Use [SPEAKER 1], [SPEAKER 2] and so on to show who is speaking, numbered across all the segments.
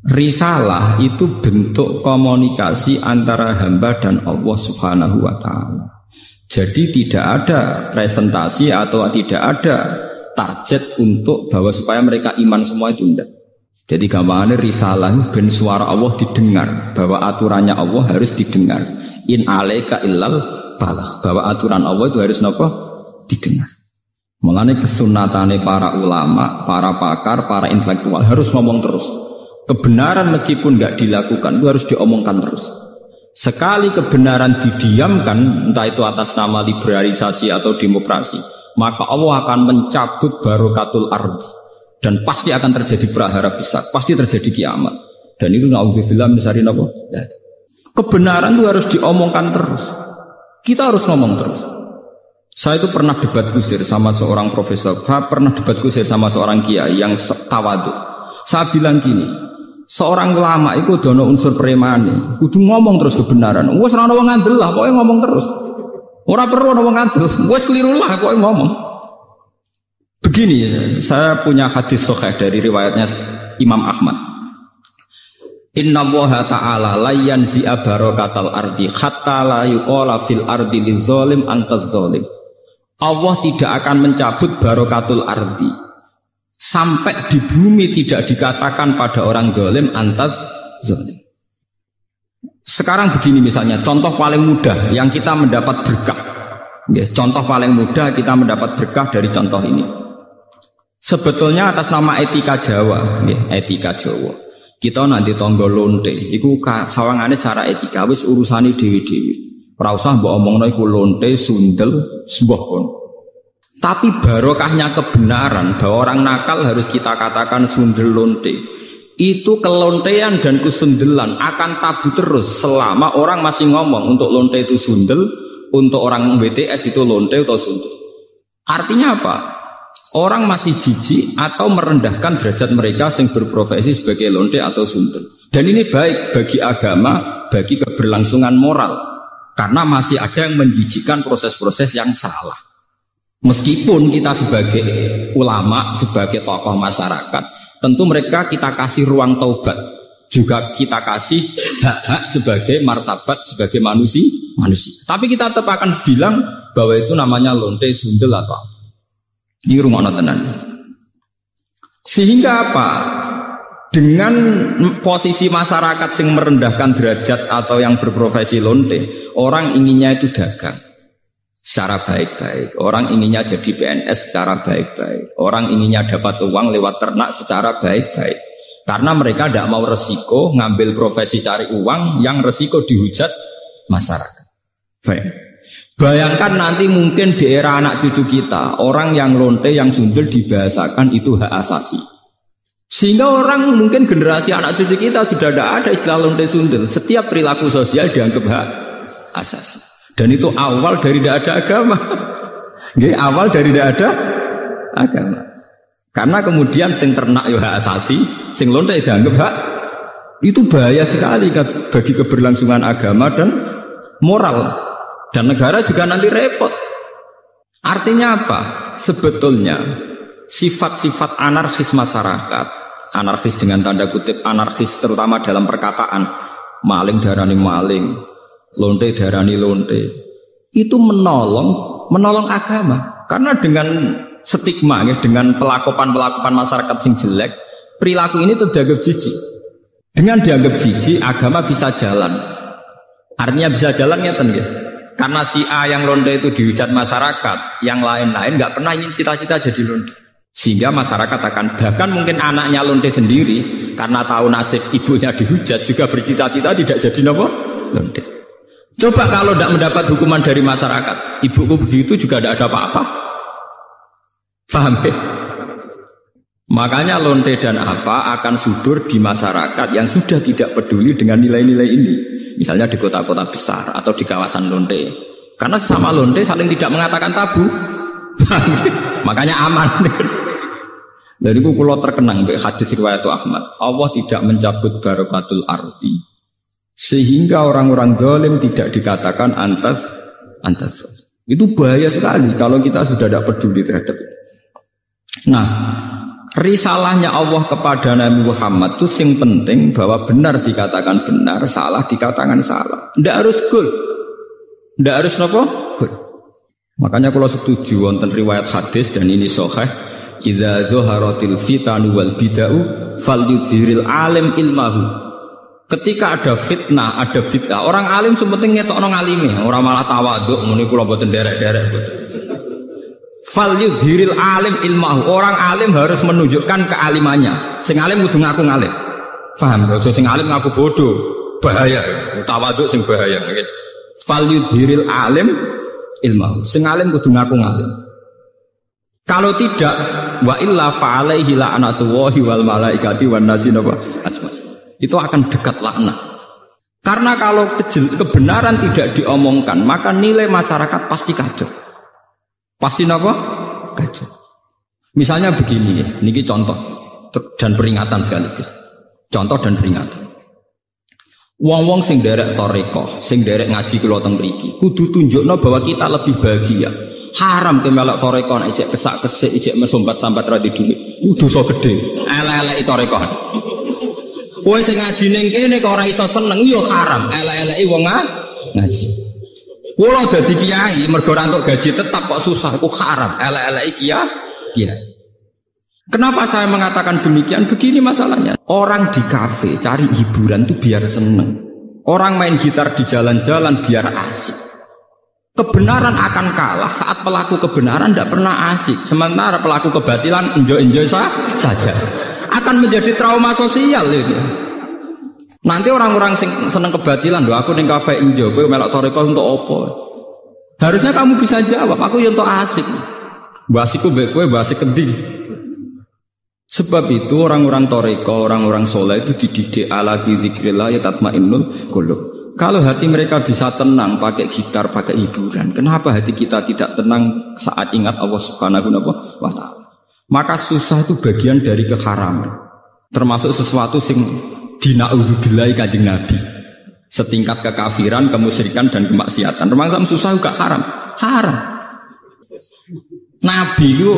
[SPEAKER 1] Risalah itu bentuk komunikasi antara hamba dan Allah Subhanahu wa ta'ala. Jadi tidak ada presentasi atau tidak ada target untuk bahwa supaya mereka iman semua itu tidak. Jadi gampangannya risalah ben suara Allah didengar, bahwa aturannya Allah harus didengar. In alaika illal balagh, bahwa aturan Allah itu harus apa? Didengar. Mulane kesunatane para ulama, para pakar, para intelektual harus ngomong terus. Kebenaran meskipun nggak dilakukan itu harus diomongkan terus. Sekali kebenaran didiamkan, entah itu atas nama liberalisasi atau demokrasi, maka Allah akan mencabut barokatul ardi dan pasti akan terjadi prahara besar, pasti terjadi kiamat. Dan itu na'udzubillah min syarri apa? Kebenaran itu harus diomongkan terus. Kita harus ngomong terus. Saya itu pernah debat kusir sama seorang profesor, pernah debat kusir sama seorang kiai yang tawadhu. Saya bilang gini, seorang ulama itu dono unsur premane, kudu ngomong terus kebenaran. Wes ora ono wong ngandel lah, pokoke ngomong terus. Ora perlu ono wong ngandel, wes keliru lah pokoke ngomong. Begini, saya punya hadis sahih dari riwayatnya Imam Ahmad. Inna Allaha ta'ala la yanzi'a barakatal ardi hatta la yuqala fil ardi lizalim antaz zalim. Allah tidak akan mencabut barokatul ardi sampai di bumi tidak dikatakan pada orang zalim antaz zalim. Sekarang begini misalnya, contoh paling mudah yang kita mendapat berkah. Ya, contoh paling mudah kita mendapat berkah dari contoh ini. Sebetulnya atas nama etika Jawa, ya, etika Jawa. Kita nanti tonggo lonte, iku sawangane secara etika wis urusane dhewe-dhewe. Ora usah mbok omongno iku lonte, sundel, sembah kon. Tapi barokahnya kebenaran bahwa orang nakal harus kita katakan sundel lonte. Itu kelontean dan kesundelan akan tabu terus selama orang masih ngomong untuk lonte itu sundel, untuk orang BTS itu lonte atau sundel. Artinya apa? Orang masih jijik atau merendahkan derajat mereka yang berprofesi sebagai lonte atau sundel. Dan ini baik bagi agama, bagi keberlangsungan moral. Karena masih ada yang menjijikkan proses-proses yang salah. Meskipun kita sebagai ulama, sebagai tokoh masyarakat, tentu mereka kita kasih ruang taubat. Juga kita kasih hak-hak sebagai martabat, sebagai manusia. Tapi kita tetap akan bilang bahwa itu namanya lonte, sundel atau apa. Ini rumah tenan. Sehingga apa? Dengan posisi masyarakat yang merendahkan derajat atau yang berprofesi lonte, orang inginnya itu dagang secara baik-baik. Orang inginnya jadi PNS secara baik-baik. Orang inginnya dapat uang lewat ternak secara baik-baik. Karena mereka tidak mau resiko ngambil profesi cari uang yang resiko dihujat masyarakat. Baik. Bayangkan nanti mungkin di era anak cucu kita, orang yang lonte, yang sundel dibahasakan itu hak asasi. Sehingga orang mungkin generasi anak cucu kita sudah tidak ada istilah lonte sundel. Setiap perilaku sosial dianggap hak asasi. Dan itu awal dari tidak ada agama. Awal dari tidak ada agama. Karena kemudian sing ternak ya hak asasi, sing lonte dianggap hak. Itu bahaya sekali bagi keberlangsungan agama dan moral. Dan negara juga nanti repot. Artinya apa? Sebetulnya sifat-sifat anarkis masyarakat, anarkis dengan tanda kutip, anarkis terutama dalam perkataan, maling darani maling, lonte darani lonte, itu menolong agama. Karena dengan stigma, ya, dengan pelakupan masyarakat sing jelek, perilaku ini terdianggap jijik. Dengan dianggap jijik, agama bisa jalan. Artinya bisa jalan ngeten ya. Karena si A yang lonte itu dihujat masyarakat, yang lain-lain nggak pernah ingin cita-cita jadi lonte. Sehingga masyarakat akan, bahkan mungkin anaknya lonte sendiri, karena tahu nasib ibunya dihujat, juga bercita-cita tidak jadi lonte. Coba kalau tidak mendapat hukuman dari masyarakat, ibuku begitu juga tidak ada apa-apa. Paham ya? Makanya lonte dan apa akan subur di masyarakat yang sudah tidak peduli dengan nilai-nilai ini. Misalnya di kota-kota besar atau di kawasan lonte. Karena sesama lonte saling tidak mengatakan tabu. Makanya aman. Dari itu kalau terkenang hadis riwayat Ahmad, Allah tidak mencabut barokatul ardi sehingga orang-orang zalim tidak dikatakan antas. Itu bahaya sekali kalau kita sudah tidak peduli terhadap itu. Nah, risalahnya Allah kepada Nabi Muhammad itu sing penting bahwa benar dikatakan benar, salah dikatakan salah. Tidak harus gol, tidak harus apa? Gol. Makanya kalau setuju wonten riwayat hadis dan ini sahih, idza dzaharatil fitanu wal bid'u falyudhiril alim ilmahu. Ketika ada fitnah, ada bid'ah, orang alim sementing ngetokno ngalime, ora malah tawaduk muni kula mboten derek-derek. Falyudhiril alim ilmahu. Orang alim harus menunjukkan kealimannya. Sing alim kudu ngaku ngalim. Paham? Aja sing alim ngaku bodoh. Bahaya. Tawaduk sing bahaya. Falyudhiril alim ilmahu. Sing alim kudu ngaku ngalim. Kalau tidak, wa illa fa'alaihi la'natullahi wal malaikati wan nasi asma. Itu akan dekat laknat. Karena kalau kebenaran tidak diomongkan, maka nilai masyarakat pasti kacau. Pasti apa? Kacau. Misalnya begini, ini contoh dan peringatan sekaligus. Contoh dan peringatan. Wong-wong sing derek toreko, sing derek ngaji kula teng mriki, kudu tunjukno bahwa kita lebih bahagia. Haram ke melok toreko nek ijek kesak-kesik, ijek mesombat-sambat ra di dhuwit. Dosa gedhe. Elek-eleki toreko. Kowe sing ngaji ning kene kok ora iso seneng, yo haram. Elek-eleki wong ngaji. Kula dadi kiai mergo ora entuk gaji tetap kok susah, iku haram. Elek-eleki kiai. Kenapa saya mengatakan demikian? Begini masalahnya. Orang di kafe cari hiburan itu biar seneng. Orang main gitar di jalan-jalan biar asik. Kebenaran akan kalah saat pelaku kebenaran tidak pernah asik. Sementara pelaku kebatilan enjoy-enjoy saja. Akan menjadi trauma sosial itu. Nanti orang-orang seneng kebatilan, loh aku ning kafe enjoy, kowe melok toreko untuk apa? Harusnya kamu bisa jawab, aku yang untuk asik. Basiku mbek kowe basik kendi. Sebab itu orang-orang toreko, orang-orang soleh itu dididik ala bi zikrillah ya tatmainnul qulub. Kalau hati mereka bisa tenang pakai gitar, pakai hiburan, kenapa hati kita tidak tenang saat ingat Allah Subhanahu wa ta'ala? Maka susah itu bagian dari keharaman. Termasuk sesuatu sing dina'udzubillahi kanjeng Nabi. Setingkat kekafiran, kemusyrikan dan kemaksiatan. Termasuk susah juga haram. Haram. Nabi itu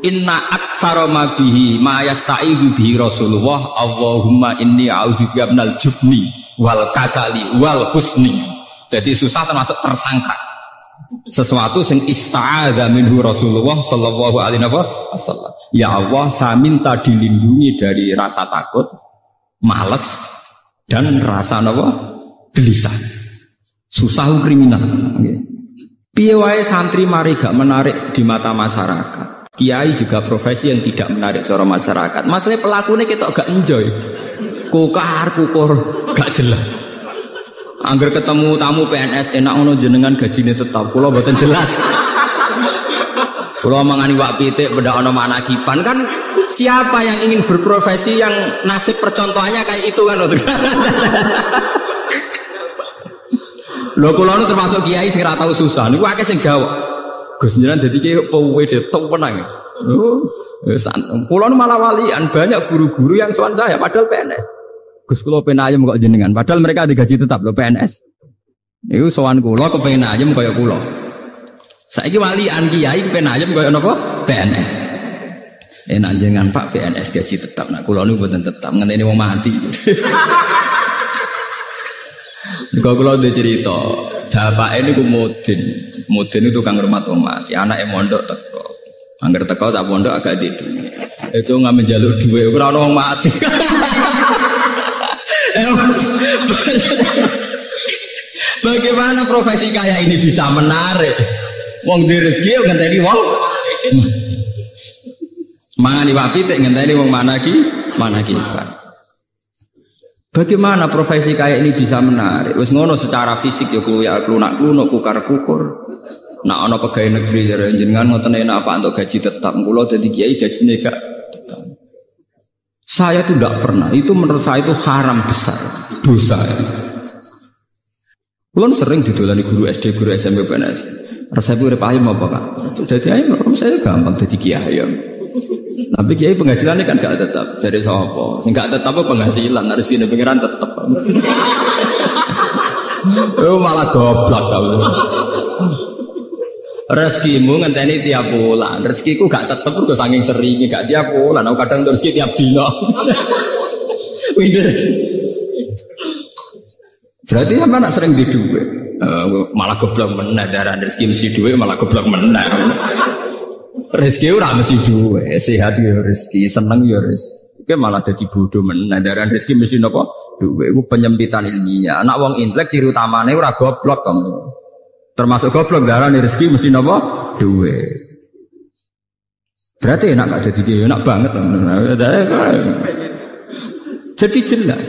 [SPEAKER 1] inna aktsara ma bihi ma yasta'idzu bihi Rasulullah Allahumma inni a'udzubika minal jubni wal kasali wal husni. Jadi susah termasuk tersangka. Sesuatu sing ista'adza minhu Rasulullah sallallahu alaihi wasallam. Ya Allah, saya minta dilindungi dari rasa takut, malas dan rasa gelisah. Susah kriminal. Piye wae santri mari gak menarik di mata masyarakat. Kiai juga profesi yang tidak menarik cara masyarakat. Masalahnya pelakunya kita gak enjoy. Kukur, gak jelas. Angger ketemu tamu PNS enak ngono jenengan gajine tetap. Kula mboten jelas. Kula mangani wak pitik beda ana manakipan kan siapa yang ingin berprofesi yang nasib percontohannya kayak itu kan. Lho kula nu termasuk kiai sing ora tau susah. Niku akeh sing gawok. Gus jenengan dadi kiai pewe tetep menang. Wis kula nu malah walian banyak guru-guru yang sowan saya padahal PNS. Gus kula pengen ayem kok jenengan. Padahal mereka digaji tetap lho PNS. Niku sowan kula kepengin ayem kaya kula. Saiki walian kiai pengen ayem kaya napa? PNS. Enak jenengan Pak PNS gaji tetap. Nah kula niku mboten tetap ngenteni wong mati. Kalau kula ndek cerita, bapake niku mudin itu tukang rumah wong mati. Anake mondok teko. Angger teko tak pondok agak di dunia. Itu nggak menjaluk duit, ora ono wong mati. Bagaimana profesi kayak ini bisa menarik? Wong di rezeki ngenteni wong mangani wapi tek ngenteni wong manaki. Bagaimana profesi kayak ini bisa menarik? Wis ngono secara fisik ya klunak-klunuk kukar-kukur. Nak ana pegawai negeri jenengan ngoten enak apa untuk gaji tetap. Kula dadi kiai gajine gak tetap. Saya itu tidak pernah. Itu menurut saya itu haram besar, dosa. Kulon sering didolani guru SD, guru SMP, PNS. Resep urip ayam apa Pak? Jadi ayam, saya gampang jadi kiai ayam. Tapi kiai penghasilannya kan gak tetap. Dari sapa? Sing gak tetap penghasilan, harus gini pengiran tetap. Oh malah goblok kamu. Rezekimu ngenteni tiap bulan. Rezekiku gak tetep kok saking seringe gak tiap bulan. Aku kadang rezeki tiap dina. Windir. Berarti sampe nak sering di dhuwit. Malah goblok meneh daran rezeki mesti dhuwit malah goblok meneh. Rezeki ora mesti dhuwit, sehat ya rezeki, seneng ya rezeki. Oke malah dadi bodoh meneh daran rezeki mesti napa? Dhuwit. Iku penyempitan ilmiah. Anak wong intelek ciri utamane ora goblok kamu. Termasuk goblok darane rezeki mesti napa? Dhuwit. Berarti enak gak jadi kiai, enak banget. Jadi jelas.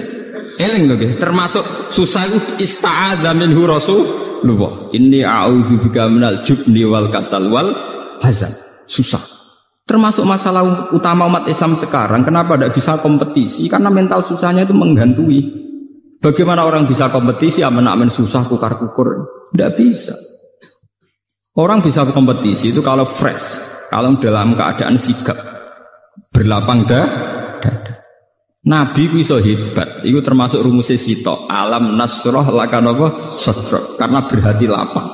[SPEAKER 1] Eling lho nggih, termasuk susah iku ista'adza minhu Rasulullah. Inni a'udzubika minal jubni wal kasal wal hazan. Susah. Termasuk masalah utama umat Islam sekarang, kenapa tidak bisa kompetisi? Karena mental susahnya itu menghantui. Bagaimana orang bisa kompetisi amen-amen susah kukar-kukur? Tidak bisa. Orang bisa kompetisi itu kalau fresh, kalau dalam keadaan sigap, berlapang dada. Nabi ku iso hebat, itu termasuk rumusnya sito. Alam nasroh lakanapa sadrak, karena berhati lapang.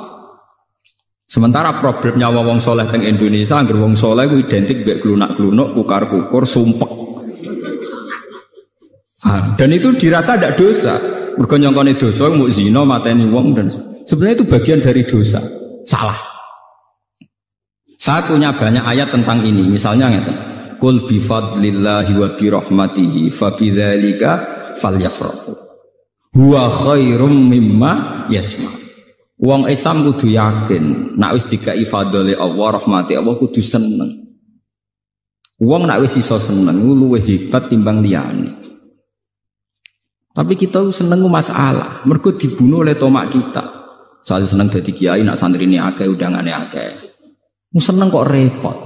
[SPEAKER 1] Sementara problemnya wong soleh teng Indonesia, angger wong soleh ku identik mbek glunak-glunuk, kukar-kukur, sumpek. Dan itu dirasa tidak dosa. Mergo nyongkone dosa mu zina mateni wong dan sebenarnya itu bagian dari dosa. Salah. Saya punya banyak ayat tentang ini. Misalnya ngeten. Qul bi fadlillahi wa bi rahmatihi fa bidzalika falyafrahu. Huwa khairum mimma yajma. Wong Islam kudu yakin nek wis dikai fadhole Allah rahmati Allah kudu seneng. Wong nek wis iso seneng luwih hebat timbang liyane. Tapi kita seneng masalah, mergo dibunuh oleh tomak kita. Saya seneng dadi kiai nak santrine akeh undangane akeh. Seneng kok repot.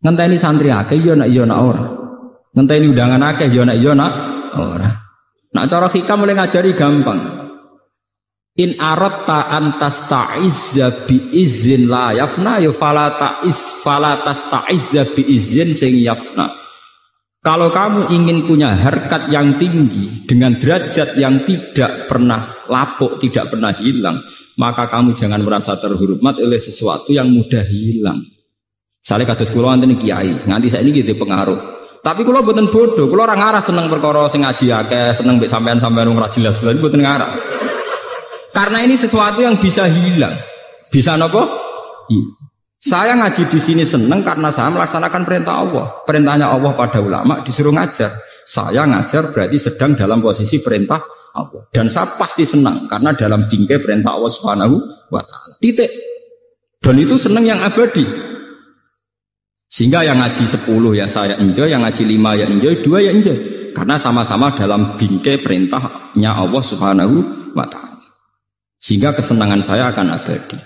[SPEAKER 1] Ngenteni santri akeh ya nak ora. Ngenteni undangan akeh ya nak ora. Nak cara hikam mulai ngajari gampang. In aratta antas ta'izza bi izin la yafna ya fala tasta'izza bi izin sing yafna. Kalau kamu ingin punya harkat yang tinggi dengan derajat yang tidak pernah lapuk, tidak pernah hilang, maka kamu jangan merasa terhormat oleh sesuatu yang mudah hilang. Misalnya kados kula wonten kiai, nganti saiki nggih pengaruh. Tapi kula mboten bodoh, kula ora ngarah seneng perkara sing ngaji akeh, seneng mbek sampean-sampean ora jelas-jelas mboten ngarah. Karena ini sesuatu yang bisa hilang. Bisa napa? Saya ngaji di sini seneng karena saya melaksanakan perintah Allah. Perintahnya Allah pada ulama disuruh ngajar. Saya ngajar berarti sedang dalam posisi perintah Allah. Dan saya pasti senang karena dalam bingkai perintah Allah Subhanahu wa taala. Titik. Dan itu senang yang abadi. Sehingga yang ngaji 10 ya saya enjoy, yang ngaji 5 ya enjoy, 2 ya enjoy. Karena sama-sama dalam bingkai perintahnya Allah Subhanahu wa ta'ala. Sehingga kesenangan saya akan abadi.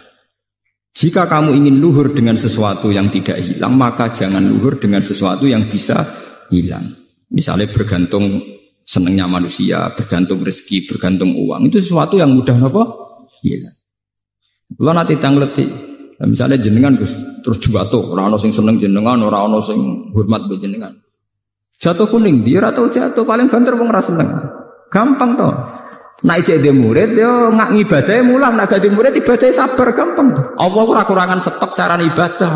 [SPEAKER 1] Jika kamu ingin luhur dengan sesuatu yang tidak hilang, maka jangan luhur dengan sesuatu yang bisa hilang. Misalnya bergantung senangnya manusia, bergantung rezeki, bergantung uang. Itu sesuatu yang mudah apa? Hilang. Kalau nanti tangletik. Nah, misalnya jenengan terus jatuh, orang sing seneng jenengan, orang sing hormat be jenengan. Jatuh kuning, dia atau jatuh paling banter wong ra seneng. Gampang toh. Nek jadi murid yo ngak ngibadahe mulang, nek dadi murid ibadahe sabar gampang toh. Allah ora kurangan stok cara ibadah.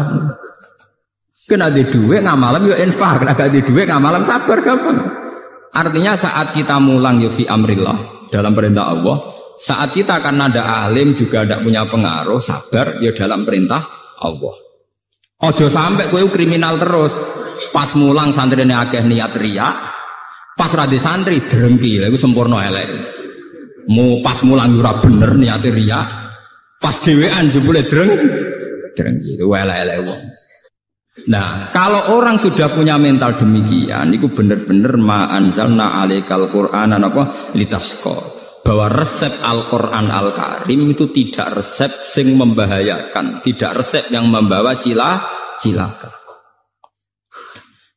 [SPEAKER 1] Kena di dhuwit ngamalem yo infak, nek gak di dhuwit ngamalem sabar gampang. Artinya saat kita mulang yo fi amrillah dalam perintah Allah. Saat kita karena ada alim juga tidak punya pengaruh, sabar ya dalam perintah Allah. Ojo sampai kowe kriminal terus. Pas mulang santrine akeh niat riya, pas radi santri drengki, lha iku sempurna elek. Pas mulang ora bener niat riya, pas dhewean jebule drengki, elek-elek wong. Nah, kalau orang sudah punya mental demikian, itu benar-benar ma anzalna alaikal qur'ana napa litasqa. Bahwa resep Al-Quran Al-Karim itu tidak resep sing membahayakan, tidak resep yang membawa cilaka.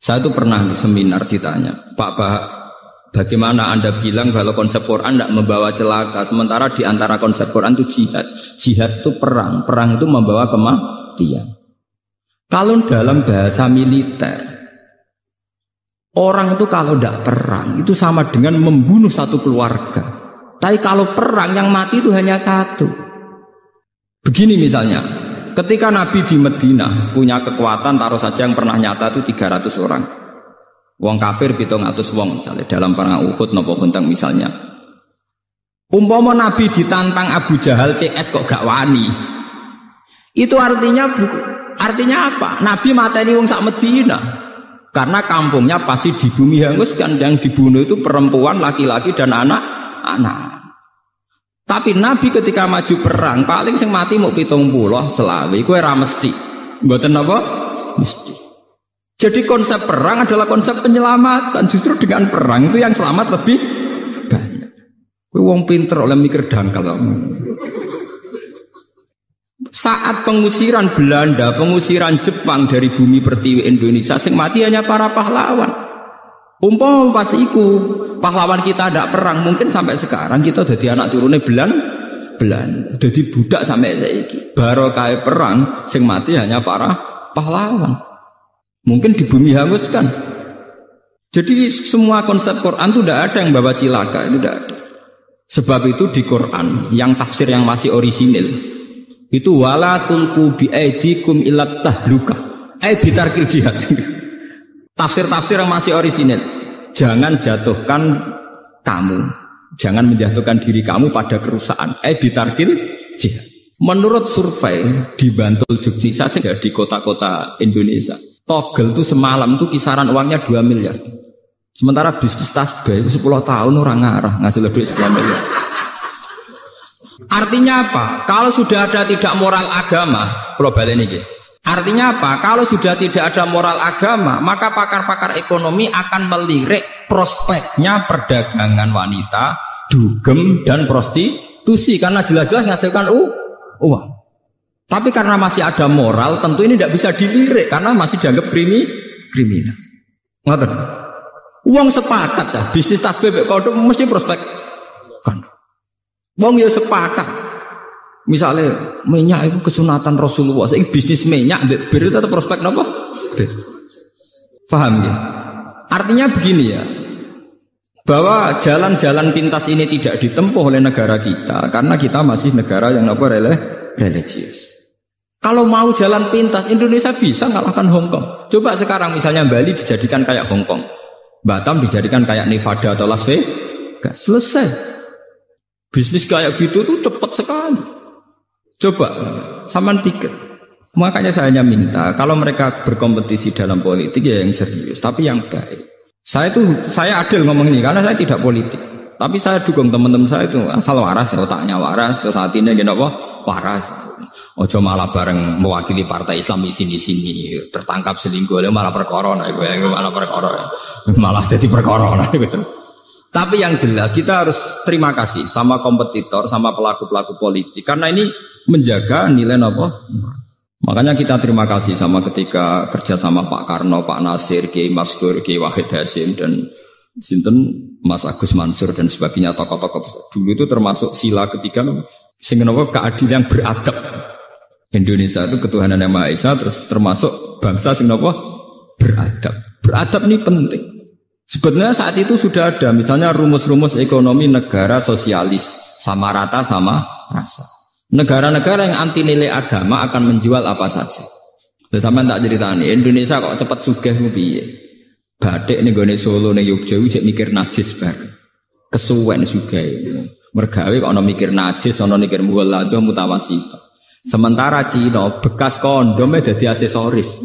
[SPEAKER 1] Saya itu pernah di seminar ditanya, Pak, bagaimana Anda bilang kalau konsep Quran tidak membawa celaka, sementara di antara konsep Quran itu jihad. Jihad itu perang, perang itu membawa kematian. Kalau dalam bahasa militer, orang itu kalau tidak perang itu sama dengan membunuh satu keluarga. Tapi kalau perang yang mati itu hanya satu. Begini misalnya, ketika Nabi di Madinah punya kekuatan, taruh saja yang pernah nyata itu 300 orang. Wong kafir 700 wong misalnya dalam perang Uhud napa Khandaq misalnya. Umpama Nabi ditantang Abu Jahal CS kok gak wani. Itu artinya apa? Nabi mateni wong sak Madinah. Karena kampungnya pasti di bumi hanguskan, yang dibunuh itu perempuan, laki-laki dan anak. Tapi Nabi ketika maju perang paling sing mati mau 70 selawe, kowe ora mesti. Mboten apa? Mesti. Jadi konsep perang adalah konsep penyelamatan. Justru dengan perang itu yang selamat lebih banyak. Kowe wong pinter oleh mikir dangkal. Saat pengusiran Belanda, pengusiran Jepang dari bumi pertiwi Indonesia, sing mati hanya para pahlawan. Umpama pas iku pahlawan kita tidak perang, mungkin sampai sekarang kita jadi anak turune Belanda, jadi budak sampai saiki. Barokah perang, sing mati hanya para pahlawan. Mungkin di bumi hanguskan. Jadi semua konsep Quran itu tidak ada yang bawa cilaka, itu tidak ada. Sebab itu di Quran yang tafsir yang masih orisinil itu wala tulqu bi aidikum ilat tahluka bitarkil jihad. Tafsir-tafsir yang masih orisinil, jangan jatuhkan kamu, jangan menjatuhkan diri kamu pada kerusakan bitarkil jihad. Menurut survei di Bantul Jogja saja di kota-kota Indonesia, togel itu semalam itu kisaran uangnya 2 miliar. Sementara bisnis tasbih itu 10 tahun orang ngarah ngasih lebih 10 miliar. Artinya apa? Kalau sudah ada tidak moral agama, global ini. Artinya apa? Kalau sudah tidak ada moral agama, maka pakar-pakar ekonomi akan melirik prospeknya perdagangan wanita, dugem dan prostitusi karena jelas-jelas menghasilkan uang. Tapi karena masih ada moral, tentu ini tidak bisa dilirik karena masih dianggap kriminal. Ngoten. Uang sepakat ya, bisnis tasbih kondom mesti prospek kondom. Wong ya sepakat. Misalnya minyak itu kesunatan Rasulullah. Saya bisnis minyak bir itu prospek napa? Paham ya? Artinya begini ya. Bahwa jalan-jalan pintas ini tidak ditempuh oleh negara kita karena kita masih negara yang apa religius. Kalau mau jalan pintas Indonesia bisa ngalahkan Hong Kong. Coba sekarang misalnya Bali dijadikan kayak Hong Kong. Batam dijadikan kayak Nevada atau Las Vegas. Selesai. Bisnis kayak gitu tuh cepat sekali. Coba, sampean pikir. Makanya saya hanya minta, kalau mereka berkompetisi dalam politik ya yang serius, tapi yang baik. Saya adil ngomong ini, karena saya tidak politik. Tapi saya dukung teman-teman saya itu asal waras, otaknya waras, terus hatinya gini apa? Waras. Ojo malah bareng mewakili partai Islam di sini tertangkap selingkuh, malah perkara, malah jadi perkara. Tapi yang jelas kita harus terima kasih sama kompetitor, sama pelaku-pelaku politik. Karena ini menjaga nilai apa? Makanya kita terima kasih sama ketika kerja sama Pak Karno, Pak Nasir, Kiai Maskur, Kiai Wahid Hasim, dan sinten Mas Agus Mansur dan sebagainya tokoh-tokoh besar. Dulu itu termasuk sila ketiga, sehingga keadilan yang beradab. Indonesia itu ketuhanan yang Maha Esa, terus termasuk bangsa sehingga beradab. Beradab ini penting. Sebenarnya saat itu sudah ada, misalnya rumus-rumus ekonomi negara sosialis, sama rata sama rasa. Negara-negara yang anti nilai agama akan menjual apa saja. Sampeyan tak ceritani, Indonesia kok cepat sugih ku piye? Batik ning gone Solo ning Yogya cek mikir najis bareng. Kesuwen sugih. Mergawe kok ana mikir najis, ana mikir muladzah mutawassit. Sementara Cina bekas kondomnya dadi aksesoris.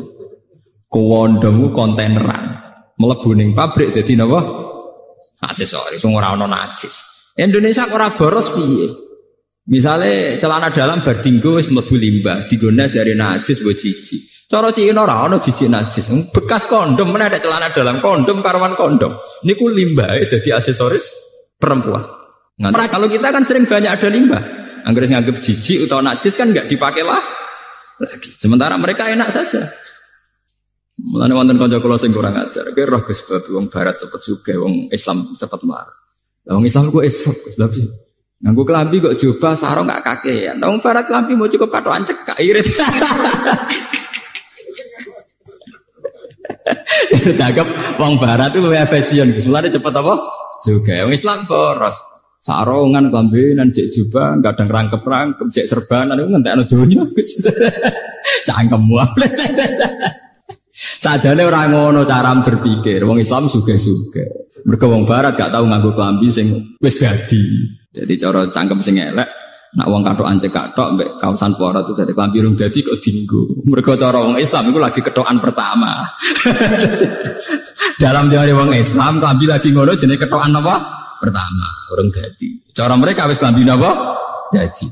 [SPEAKER 1] Kondom kontaineran. Mlebu ning pabrik dadi napa? Aksesoris sing ora ana najis. Indonesia kok ora boros piye? Misale celana dalam bar dinggo wis mlebu limbah, digone jare najis mbok jiji. Cara Cina ora ana jiji najis. Bekas kondom meneh ada celana dalam kondom karuan kondom. Niku limbahe dadi aksesoris perempuan. Nah, kalau kita kan sering banyak ada limbah. Angger nganggep jiji utawa najis kan enggak dipakai lah lagi. Sementara mereka enak saja. Mulane wonten kanca kula sing kurang ajar, kowe roh Gus bab wong barat cepet sugih, wong Islam cepet marah. Wong Islam kok esok Gus lha piye? Nganggo klambi kok jubah sarung gak kakean. Wong barat klambi mau cukup katokan cekak irit. Dagap wong barat itu luwih fashion Gus. Mulane cepet apa? Sugih. Wong Islam boros. Sarongan klambenan jek jubah, kadang rangkep-rangkep jek serbanan iku ngentekno donya. Cangkem wae. Sajane ora ngono cara berpikir. Wong Islam sugih-sugih. Mergo wong barat gak tau nganggo klambi sing wis dadi. Jadi cara cangkem sing elek, nak wong katokan cekak tok mbek kaosan porat itu dadi klambi rung dadi kok dienggo. Mergo cara wong Islam iku lagi ketokan pertama. Dalam teori wong Islam klambi lagi ngono jenenge ketokan apa? Pertama, orang dadi. Cara mereka wis klambi napa? Dadi.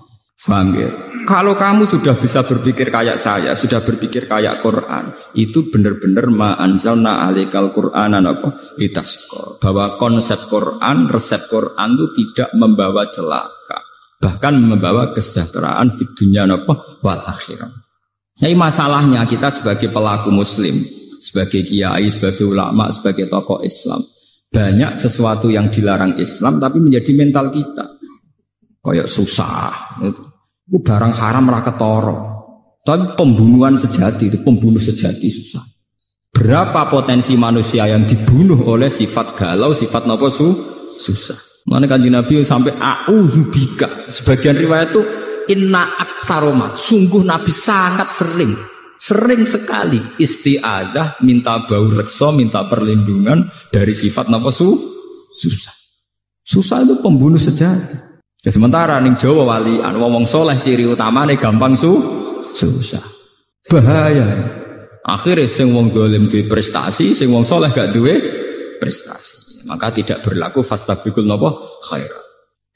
[SPEAKER 1] Paham ya? Kalau kamu sudah bisa berpikir kayak saya, sudah berpikir kayak Quran, itu benar-benar ma'anzalna alikal Qur'anan apa? Litasqa. Bahwa konsep Quran, resep Quran itu tidak membawa celaka, bahkan membawa kesejahteraan di dunia apa? Wal akhirah. Nah, masalahnya kita sebagai pelaku muslim, sebagai kiai, sebagai ulama, sebagai tokoh Islam, banyak sesuatu yang dilarang Islam tapi menjadi mental kita. Kayak susah. Itu barang haram ra ketara. Tapi pembunuhan sejati itu pembunuh sejati susah. Berapa potensi manusia yang dibunuh oleh sifat galau, sifat napa susah. Mana Kanjeng Nabi sampai a'udzubika. Sebagian riwayat itu inna aktsaroma. Sungguh Nabi sangat sering sekali isti'adzah, minta bau reksa, minta perlindungan dari sifat napa susah. Susah itu pembunuh sejati. Ya, sementara ning Jawa walian wong soleh ciri utamane gampang susah. Bahaya. Akhirnya sing wong dolim duwe prestasi, sing wong soleh gak duwe prestasi. Maka tidak berlaku fastabiqul napa khairat.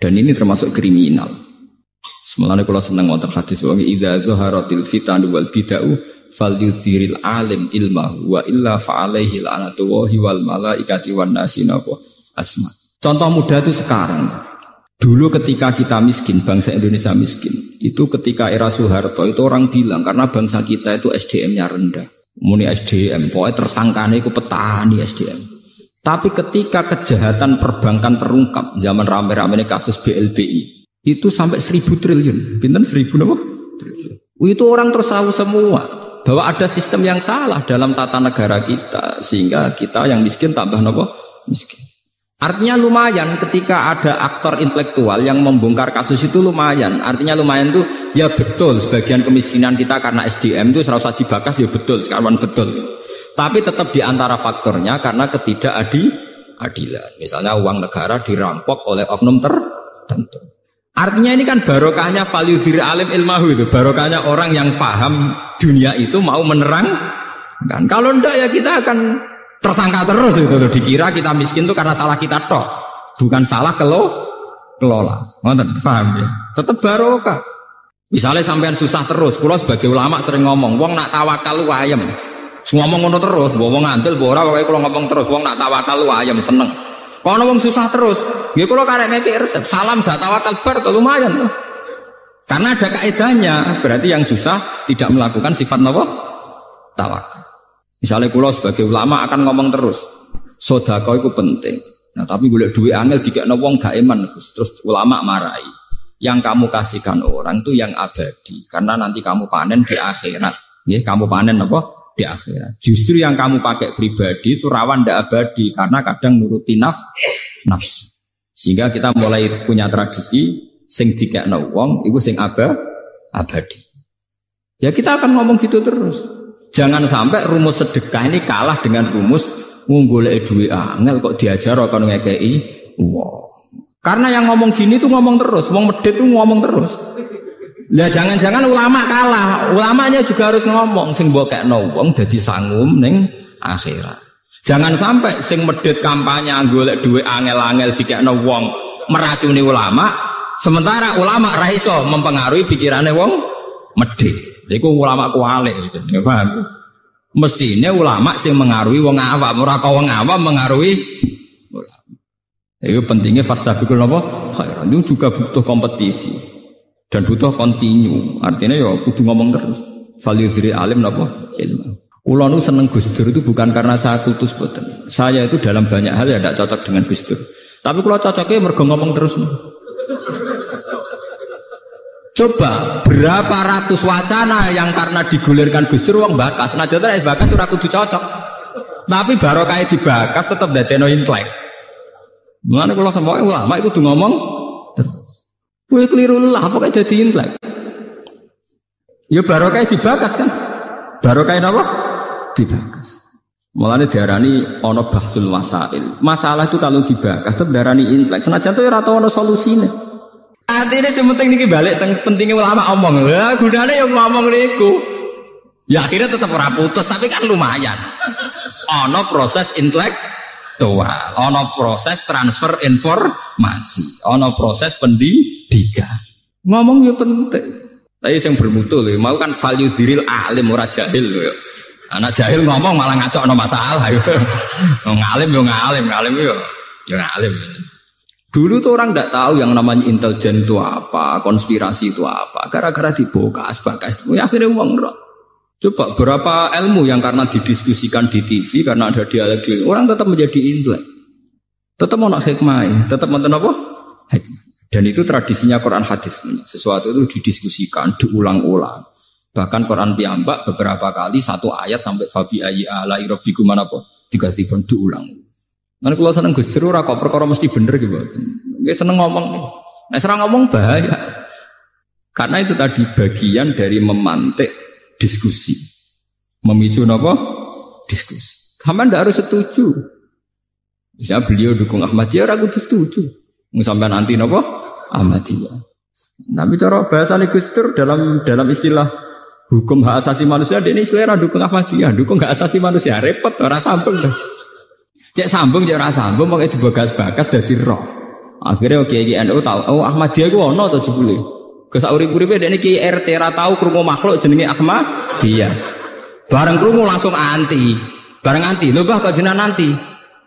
[SPEAKER 1] Dan ini termasuk kriminal. Semalane kula seneng wonten hadis wa idza zaharatil fitan wal bid'u falyuthiril alim ilmahu wa illa fa alaihi la'natullahi wal malaikati wan nasi napa asma. Contoh mudah itu sekarang. Dulu ketika kita miskin, bangsa Indonesia miskin, itu ketika era Soeharto itu orang bilang karena bangsa kita itu SDM-nya rendah. Muni SDM, pokoknya tersangkanya itu petani SDM. Tapi ketika kejahatan perbankan terungkap zaman rame-rame kasus BLBI, itu sampai 1.000 triliun. Pinten 1.000 apa? Triliun. Itu orang terus tahu semua bahwa ada sistem yang salah dalam tata negara kita sehingga kita yang miskin tambah apa? Miskin. Artinya lumayan ketika ada aktor intelektual yang membongkar kasus itu lumayan. Artinya lumayan tuh ya betul sebagian kemiskinan kita karena SDM itu serasa dibakas ya betul sekarang betul. Tapi tetap di antara faktornya karena ketidakadilan. Misalnya uang negara dirampok oleh oknum tertentu. Artinya ini kan barokahnya falyudhir alim ilmahu itu. Barokahnya orang yang paham dunia itu mau menerang. Kan kalau enggak ya kita akan tersangka terus itu. Dikira kita miskin itu karena salah kita tok. Bukan salah kelola. Ngoten, paham ya? Tetap barokah. Misalnya sampean susah terus. Kula sebagai ulama sering ngomong, wong nak tawakal lu ayem. Ngomong ngono terus, wong ngandel ora pokoke kula ngomong terus, wong nak tawakal lu ayem seneng. Kono wong susah terus, nggih kula karek ngekek resep, salam gak tawakal bar lumayan loh. Karena ada kaidahnya, berarti yang susah tidak melakukan sifat napa? Tawakal. Misalnya kula sebagai ulama akan ngomong terus, sedekah itu penting. Nah, tapi golek duit angel dikekno wong gak iman, terus ulama marahi. Yang kamu kasihkan orang itu yang abadi, karena nanti kamu panen di akhirat. Nggih, kamu panen apa? Di akhirat. Justru yang kamu pakai pribadi itu rawan tidak abadi karena kadang nuruti nafsu. Sehingga kita mulai punya tradisi sing dikekno wong iku sing abadi. Ya kita akan ngomong gitu terus. Jangan sampai rumus sedekah ini kalah dengan rumus golek duwe angel kok diajar kon ngekeki wong. Karena yang ngomong gini tuh ngomong terus, wong medhit tuh ngomong terus. Lah jangan-jangan ulama kalah, ulamanya juga harus ngomong sing mbok kekno wong dadi sangum ning akhirat. Jangan sampai sing medhit kampanye golek dhuwit angel-angel dikekno wong meracuni ulama, sementara ulama ra iso mempengaruhi pikirane wong medhit. Iku ulama kualik gitu, ya paham? Mestine ulama sing mengaruhi wong awam, ora kok wong awam mengaruhi ulama. Itu pentingnya fastabiqul napa? Khairan. Itu juga butuh kompetisi. Dan butuh kontinu, artinya ya kudu ngomong terus. Falyudhri alim napa ilmu. Kula nu seneng Gus Dur itu bukan karena saya kultus boten. Saya itu dalam banyak hal ya tidak cocok dengan Gus Dur. Tapi kula cocoknya mergo ngomong terus. Coba berapa ratus wacana yang karena digulirkan Gus Dur wong bakas. Nah jare bakas ora kudu cocok. Tapi barokah dibakas tetap dadekno intelek. Mulane kula semua ulama itu kudu ngomong Kowe keliru lah, pokoke dadi intelek. Ya barokah dibakas kan? Barokah napa? Dibakas. Mulane diarani ana bahsul masail. Masalah itu kalau dibakas tetep diarani intelek. Senajan to ora tau ana solusine. Artine sing penting niki balik teng pentinge ulama omong. Lah gunane yo ngomong niku. Ya akhirnya tetep ora putus tapi kan lumayan. Ana proses intelektual, ana proses transfer informasi, ana proses pendidikan. Ngomong yo penting. Tapi yang bermutu lho, mau kan value diril alim ora jahil lho. Anak jahil ngomong malah ngacokno masalah yo. Ngalim yo ngalim yo ngalim. Dulu tuh orang enggak tahu yang namanya intelijen itu apa, konspirasi itu apa. Gara-gara dibokas ya akhirnya uang roh. Coba berapa ilmu yang karena didiskusikan di TV karena ada dialog orang tetap menjadi intelek. Tetap mau nak hikmah, tetap mau apa? Hikmah. Dan itu tradisinya Quran hadis. Sesuatu itu didiskusikan, diulang-ulang. Bahkan Quran piyambak beberapa kali satu ayat sampai fabi ayyi ala'i rabbikum apa? Diganti-ganti diulang. Kan kalau seneng Gus Dur ora kok perkara mesti bener gitu. Nggih seneng ngomong nih. Nek ora ngomong bahaya. Karena itu tadi bagian dari memantik diskusi. Memicu napa? Diskusi. Sampeyan ndak harus setuju. Misalnya beliau dukung Ahmadiyah ora kudu setuju. Sampeyan anti napa? Ahmadiyah. Tapi cara bahasa Gus Dur dalam istilah hukum hak asasi manusia ini selera dukung Ahmadiyah, dukung hak asasi manusia repot ora sambung dah. Cek sambung cek ora sambung pokoke dibagas-bagas dadi roh. Akhirnya Kiai NU tahu, oh Ahmadiyah ku ono to jebule. Ke sak urip-uripe dekne Kiai RT ra tahu krungu makhluk jenenge Ahmadiyah. Bareng krungu langsung anti. Bareng anti, lho bah kok jenengan anti.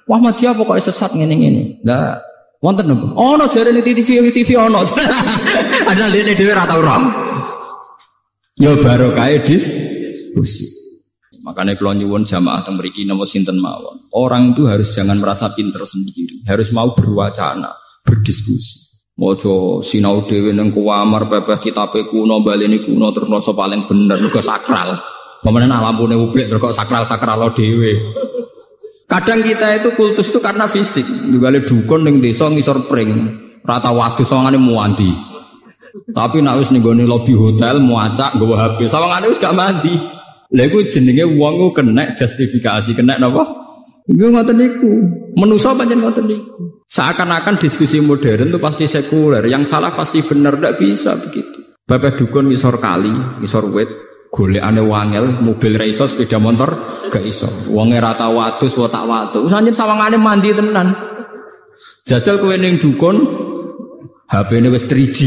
[SPEAKER 1] Wah Ahmadiyah pokoke sesat ngene-ngene. Lah wonten napa? Ono jarene TV ono. Ada dene dhewe ra tau roh. Ya barokah diskusi. Makanya kalau nyuwun jamaah teng mriki napa sinten mawon. Orang itu harus jangan merasa pinter sendiri, harus mau berwacana, berdiskusi. Mojo sinau dhewe ning kamar bebeh kitabe kuno baleni kuno terus rasa paling bener mergo sakral. Pemenen lampune ublek terus kok sakral dhewe. Kadang kita itu kultus itu karena fisik. Digale dukun ning desa ngisor pring, rata wadus sawangane muandi. Tapi nek wis ning gone lobi hotel muacak nggawa HP, sawangane wis gak mandi. Lha iku jenenge wong ku kena justifikasi, kena napa? Iku ngoten niku. Manusa pancen ngoten niku. Seakan-akan diskusi modern itu pasti sekuler, yang salah pasti benar, ndak bisa begitu. Bapak dukun ngisor kali, ngisor wit, golekane wangel, mobil ra iso, sepeda motor gak iso. Wonge ra tau wadus, wa tak watu. Sanjen sawangane mandi tenan. Jajal kowe ning dukun, HP-ne wis 3G,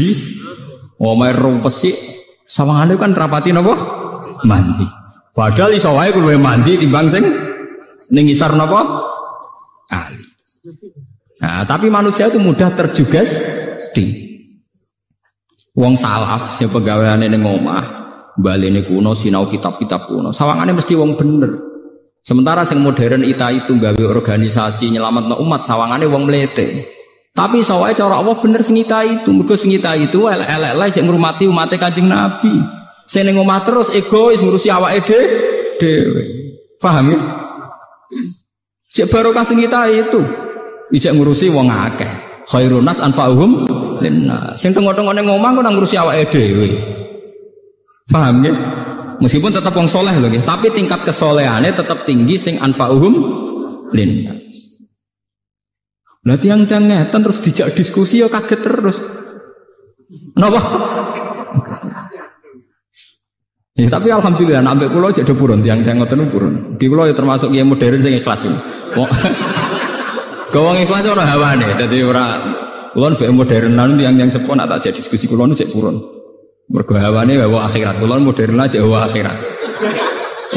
[SPEAKER 1] omahe rumpesik, sawangane kan rapati napa? Mandi. Padahal iso wae kowe mandi timbang sing ning ngisor napa? Kali. Nah, tapi manusia itu mudah terjugesti. Wong salaf sing pegaweane ning omah, balene kuno sinau kitab-kitab kuno. Sawangane mesti wong bener. Sementara sing modern itu gawe organisasi nyelametno umat, sawangane wong mlete. Tapi sawae cara Allah bener sing itu, mergo sing itu elek-elek sing ngurmati umat Kanjeng Nabi. Sing ning omah terus egois ngurusi awake dhewe. Paham ya? Cek barokah sing itu. Ijek ngurusi wong akeh. Khairun nas anfa'uhum linnas. Sing tengok-tengok ning omah kok ngurusi awake dhewe. Paham ya? Meskipun tetap wong soleh lho nggih, tapi tingkat kesolehane tetap tinggi sing anfa'uhum linnas. Lah tiyang-tiyang ngeten terus dijak diskusi ya kaget terus. Napa? Ya, tapi alhamdulillah nambah kula aja do purun tiyang-tiyang ngoten purun. Di kula ya termasuk yang modern sing ikhlas. Gawang ikhlas ora hawane, dadi ora kula nek modernan yang sepon tak ajak diskusi kula nu cek purun. Mergo hawane hawa akhirat, kula modern aja hawa akhirat.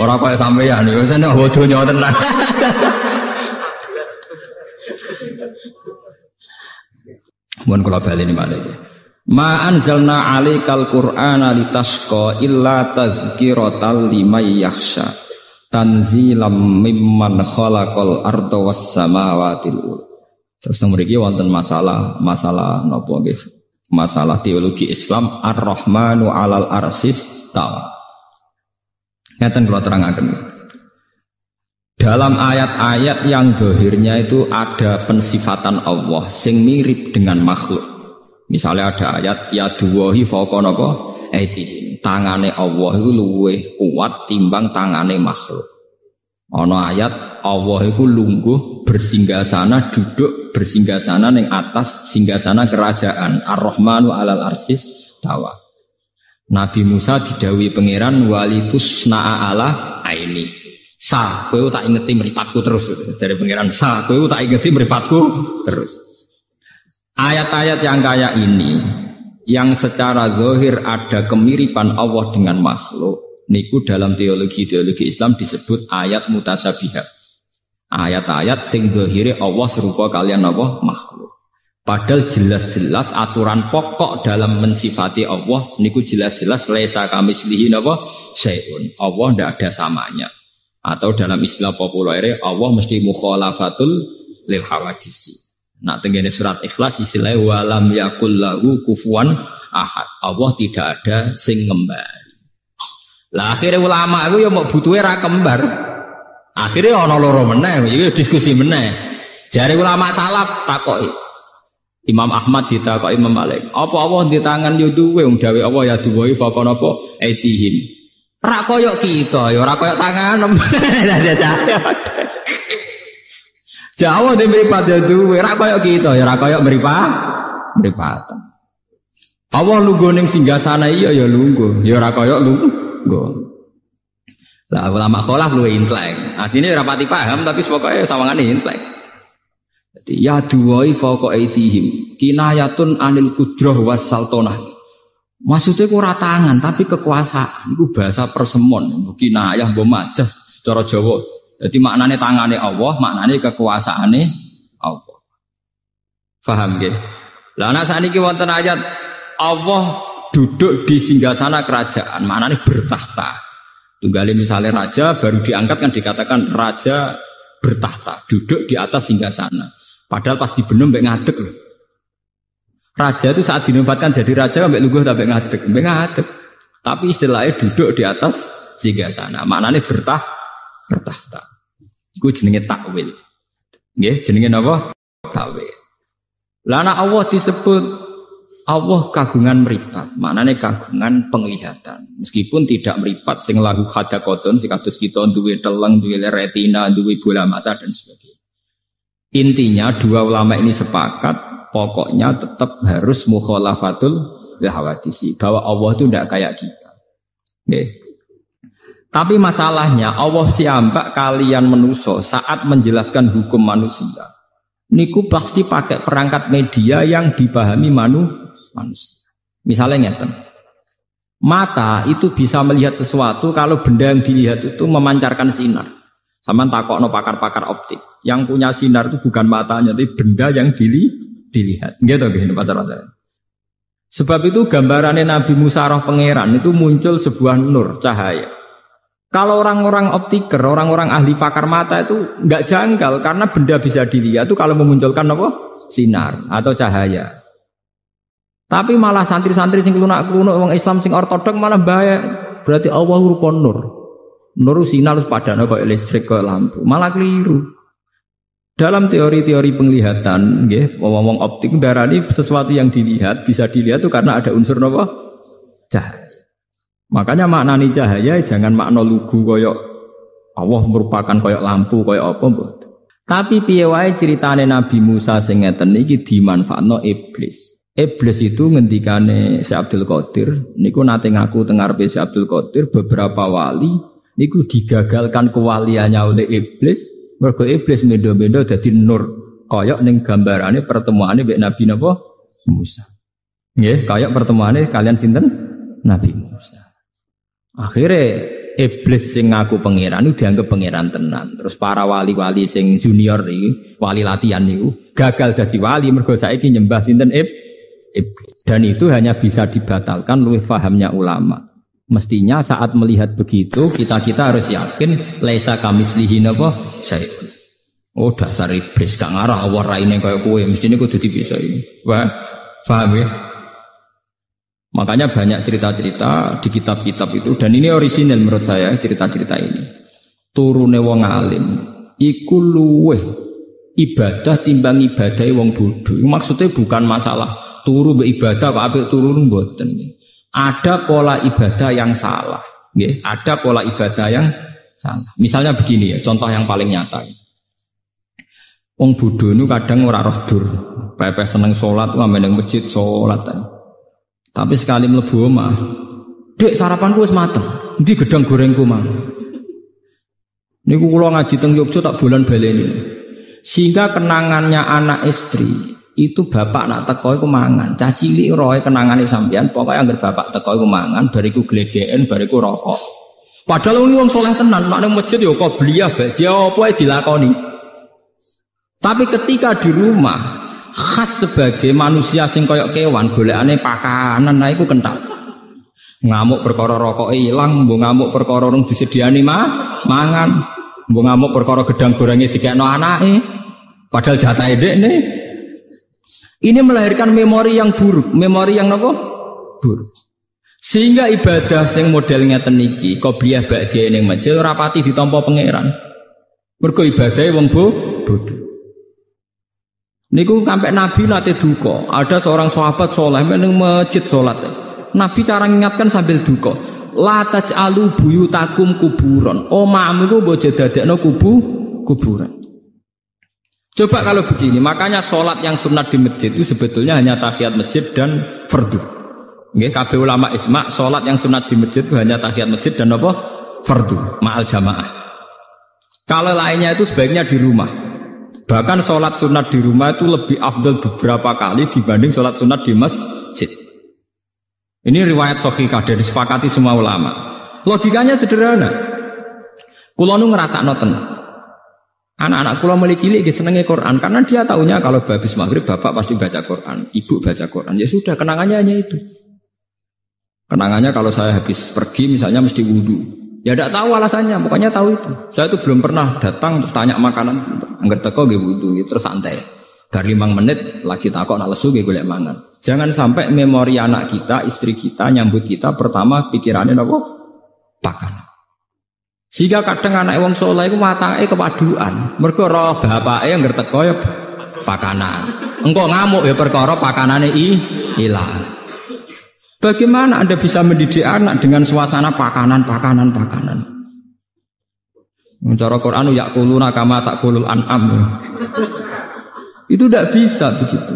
[SPEAKER 1] Ora kaya sampeyan iki jane hawa donya tenan. Mun kula baleni malih. Ma anzalna 'alaikal qur'ana litasqa illa tazkiratan liman yakhsha tanzilam mimman khalaqal arda was samawati wal. Terus mriki wonten masalah napa nggih? Masalah teologi Islam Ar-Rahmanu 'alal arsis tawa. Ngaten kula terangaken. Dalam ayat-ayat yang zahirnya itu ada pensifatan Allah sing mirip dengan makhluk. Misalnya ada ayat ya duwahi fawqa napa aydihim. Tangane Allah iku luwih kuat timbang tangane makhluk. Ana ayat Allah iku lungguh bersinggasana duduk bersinggasana ning atas singgasana kerajaan Ar-Rahmanu 'alal arsis tawa. Nabi Musa didhawuhi pangeran walitus na'a ala aini. Sa kowe tak ingeti mripatku terus. Jare pangeran sa kowe tak ingeti mripatku terus. Ayat-ayat yang kayak ini yang secara zahir ada kemiripan Allah dengan makhluk niku dalam teologi Islam disebut ayat mutasyabihat. Ayat-ayat sing zahire Allah serupa kalian Allah makhluk. Padahal jelas-jelas aturan pokok dalam mensifati Allah niku jelas-jelas laisa kamitslihi napa syai'un. Allah ndak ada samanya. Atau dalam istilah populer Allah mesti mukhalafatul lil hawadisi. Nah, tengene surat Ikhlas istilahnya walam yakul lahu kufuwan ahad. Allah tidak ada sing ngembari. Lah akhirnya ulama itu ya mau butuhe ra kembar. Akhirnya ana loro meneh, iki diskusi meneh. Jare ulama salaf takoki. Imam Ahmad ditakoki Imam Malik, apa Allah di tangan yo duwe wong dawe Allah ya duwe faqon apa aitihim. Ra koyo kita ya ora koyo tangan. Jawa de mripat ya duwe ra koyo kita ya ora koyo mripatan. Allah lungguh ning singgasana iya ya lungguh, ya ora koyo lungguh. Lah ulama kholaf luwih intelek. Asline ora pati paham tapi pokoke sawangane intelek. Jadi ya duwai fauqa aitihim kinayatun anil qudrah was sultanah. Maksudnya ku ora tangan tapi kekuasaan. Iku bahasa persemon, kinayah mbok majas cara Jawa. Jadi maknane tangane Allah, maknane kekuasaane Allah. Paham nggih? Lah nek sakniki wonten ayat Allah duduk di singgasana kerajaan, maknane bertahta. Tunggale misalnya raja baru diangkat kan dikatakan raja bertahta, duduk di atas singgasana. Padahal pas dibenem mbek ngadeg loh. Raja itu saat dinobatkan jadi raja mbek lungguh ta mbek ngadeg. Tapi istilahnya duduk di atas singgasana. Maknane bertahta. Iku jenenge takwil. Nggih, jenenge napa? Takwil. Lah nek Allah disebut Allah kagungan meripat, maknane kagungan penglihatan. Meskipun tidak meripat sing lahu hadaqatun sing kados kita duwe teleng, duwe retina, duwe bola mata dan sebagainya. Intinya dua ulama ini sepakat pokoknya tetap harus mukhalafatul hawadisi, bahwa Allah itu tidak kayak kita. Nggih. Tapi masalahnya Allah siambak kalian manusia saat menjelaskan hukum manusia. Niku pasti pakai perangkat media yang dipahami manusia. Misalnya ngeten. Mata itu bisa melihat sesuatu kalau benda yang dilihat itu memancarkan sinar. Sama takokno pakar-pakar optik. Yang punya sinar itu bukan matanya, tapi benda yang dilihat. Gitu gini pacar-pacar. Sebab itu gambarannya Nabi Musa roh pangeran itu muncul sebuah nur cahaya. Kalau orang-orang optiker, orang-orang ahli pakar mata itu nggak janggal karena benda bisa dilihat itu kalau memunculkan apa? Sinar atau cahaya. Tapi malah santri-santri sing klunak-klunuk wong Islam sing ortodok malah bahaya. Berarti Allah rupa nur. Nur sinar harus padane kaya listrik kaya lampu. Malah keliru. Dalam teori-teori penglihatan, nggih, wong-wong optik darani sesuatu yang dilihat bisa dilihat itu karena ada unsur apa? Cahaya. Makanya maknani cahaya jangan makna lugu koyok Allah merupakan koyok lampu koyok apa mbok. Tapi piye wae critane Nabi Musa sing ngeten iki dimanfaatno iblis. Iblis itu ngendikane Syekh Abdul Qadir niku nate ngaku teng ngarepe Syekh Abdul Qadir beberapa wali niku digagalkan kewaliannya oleh iblis. Mergo iblis beda-beda dadi nur koyok ning gambarane pertemuane mbek Nabi napa Musa. Nggih, koyok pertemuane kalian sinten? Nabi Musa. Akhirnya iblis sing ngaku pangeran itu dianggap pangeran tenan. Terus para wali-wali sing junior iki, wali latihan niku gagal dadi wali mergo saiki nyembah sinten iblis. Dan itu hanya bisa dibatalkan luwih fahamnya ulama. Mestinya saat melihat begitu kita harus yakin laisa kamislihi napa syai'un. Oh dasar iblis gak ngarah Allah raine kaya kowe mestine kudu dipisah. Wah, paham ya? Makanya banyak cerita-cerita di kitab-kitab itu dan ini orisinal menurut saya cerita-cerita ini. Turune wong alim iku luweh ibadah timbang ibadahe wong bodho. Maksudnya bukan masalah turu ibadah kok apik turu mboten. Ada pola ibadah yang salah, nggih. Ada pola ibadah yang salah. Misalnya begini ya, contoh yang paling nyata. Wong bodho niku kadang ora roh dur, pepe seneng salat, wah meneng masjid salat. Tapi sekali mlebu omah, "Dek, sarapanku wis mateng. Endi gedang gorengku, Mang?" Niku kula ngaji teng Yogya tak bulan baleni. Sehingga kenangannya anak istri itu bapak nak teko iku mangan. Cah cilik roe kenangane sampean, pokoke anggere bapak teko iku mangan, bariku glegeken, bariku rokok. Padahal wong soleh tenan, makne masjid ya qobliyah, ba'diyah apa ae dilakoni. Tapi ketika di rumah khas sebagai manusia sing koyok kewan golekane pakanan nah iku kental. Ngamuk perkara rokoke ilang, mbok ngamuk perkara rung disediani mangan, mbok ngamuk perkara gedang gorenge dikekno anake. Padahal jatahe dekne. Ini melahirkan memori yang buruk, memori yang napa? Buruk. Sehingga ibadah sing modelnya teniki, qobliyah ba'diyah ning masjid ora pati ditampa pangeran. Mergo ibadahe wong bodho. Niku sampai Nabi nate duka. Ada seorang sahabat soleh meneng masjid salat. Nabi cara ngingatkan sambil duka. La taj'alu buyutakum kuburan. Omahmu iku mbok dadekno kuburan. Coba kalau begini, makanya sholat yang sunat di masjid itu sebetulnya hanya tahiyat masjid dan fardu. Nggih, kabeh ulama ijma' sholat yang sunat di masjid itu hanya tahiyat masjid dan apa? Fardu, ma'al jamaah. Kalau lainnya itu sebaiknya di rumah. Bahkan sholat sunat di rumah itu lebih afdal beberapa kali dibanding sholat sunat di masjid. Ini riwayat sahihah dari disepakati semua ulama. Logikanya sederhana. Kula nu ngrasakno tenan. Anak-anak kula mulai cilik nggih senenge Quran karena dia taunya kalau habis maghrib bapak pasti baca Quran, ibu baca Quran. Ya sudah, kenangannya hanya itu. Kenangannya kalau saya habis pergi misalnya mesti wudu. Ya tidak tahu alasannya, pokoknya tahu itu. Saya itu belum pernah datang terus tanya makanan. Angger teko nggih wudu terus santai. Bar 5 menit lagi takok nak lesu nggih golek mangan. Jangan sampai memori anak kita, istri kita nyambut kita pertama pikirannya napa? Pakan. Sehingga kadang anak wong saleh iku watake kepaduan. Mergo roh bapake angger teko ya pakanan. Engko ngamuk ya perkara pakanane ilang. Bagaimana Anda bisa mendidik anak dengan suasana pakanan? Cara Quran yakuluna kama takulul an'am. Itu tidak bisa begitu.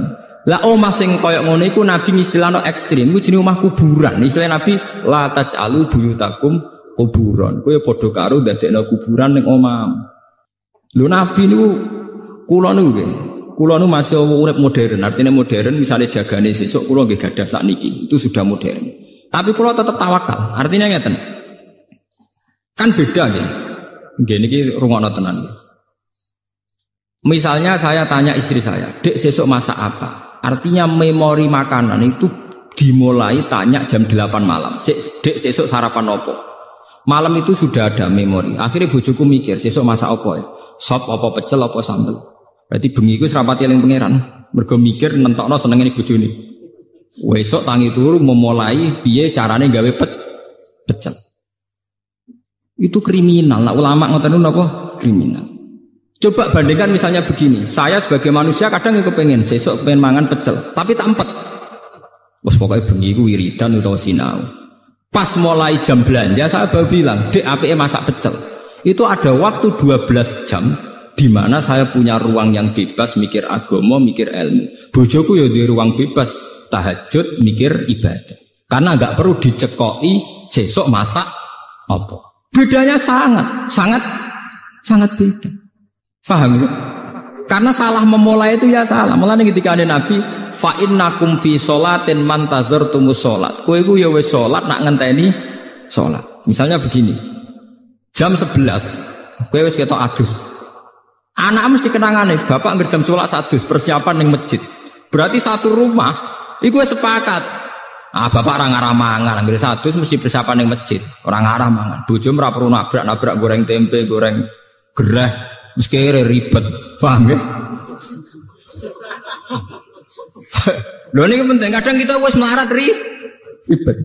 [SPEAKER 1] Lah omah sing koyok ngono iku Nabi istilahno ekstrim, iku jenenge omah kuburan. Istilah Nabi la taj'alu buyutakum kuburan. Kowe padha karo ndadekno kuburan ning omah. Lho Nabi niku kula niku masih urip modern. Artinya modern misalnya jagane sesuk kula nggih gadah sakniki. Itu sudah modern. Tapi kula tetap tawakal. Artinya ngeten. Kan beda nggih. Nggih niki rungokno tenan. Misalnya saya tanya istri saya, "Dek, sesuk masak apa?" Artinya memori makanan itu dimulai tanya jam 8 malam. "Dek, sesuk sarapan apa?" Malam itu sudah ada memori. Akhirnya bojoku mikir, "Sesuk masak apa ya? Sop apa pecel apa sambel?" Berarti bengi iku serapati eling pangeran. Mergo mikir nentokno senengane bojone. Wesuk tangi turu memulai piye carane gawe pecel. Itu kriminal. Nah, ulama ngoten napa? Kriminal. Coba bandingkan misalnya begini, saya sebagai manusia kadang kepengen sesuk pengen mangan pecel, tapi tak empet. Wes pokoke bengi iku wiridan utawa sinau. Pas mulai jam belanja saya baru bilang, "Dek, apike masak pecel." Itu ada waktu 12 jam di mana saya punya ruang yang bebas mikir agama, mikir ilmu. Bojoku ya di ruang bebas tahajud, mikir ibadah. Karena enggak perlu dicekoki sesuk masak apa. Bedanya sangat beda. Paham ya? Karena salah memulai itu ya salah. Mulane ketika ada Nabi, fa innakum fi sholatin man tazartumus sholat. Kowe iku ya wis salat nak ngenteni salat. Misalnya begini. Jam 11, kowe wis ketok adus. Anak mesti kenangane, bapak ngger jam 11 adus persiapan ning masjid. Berarti satu rumah iku wis sepakat. Bapak ora ngarah mangan, ngger adus mesti persiapan ning masjid. Ora ngarah mangan. Bojo ora perlu nabrak goreng tempe, goreng gerah. Meski ribet, paham ya? Loh ini penting, kadang kita wis melarat ribet.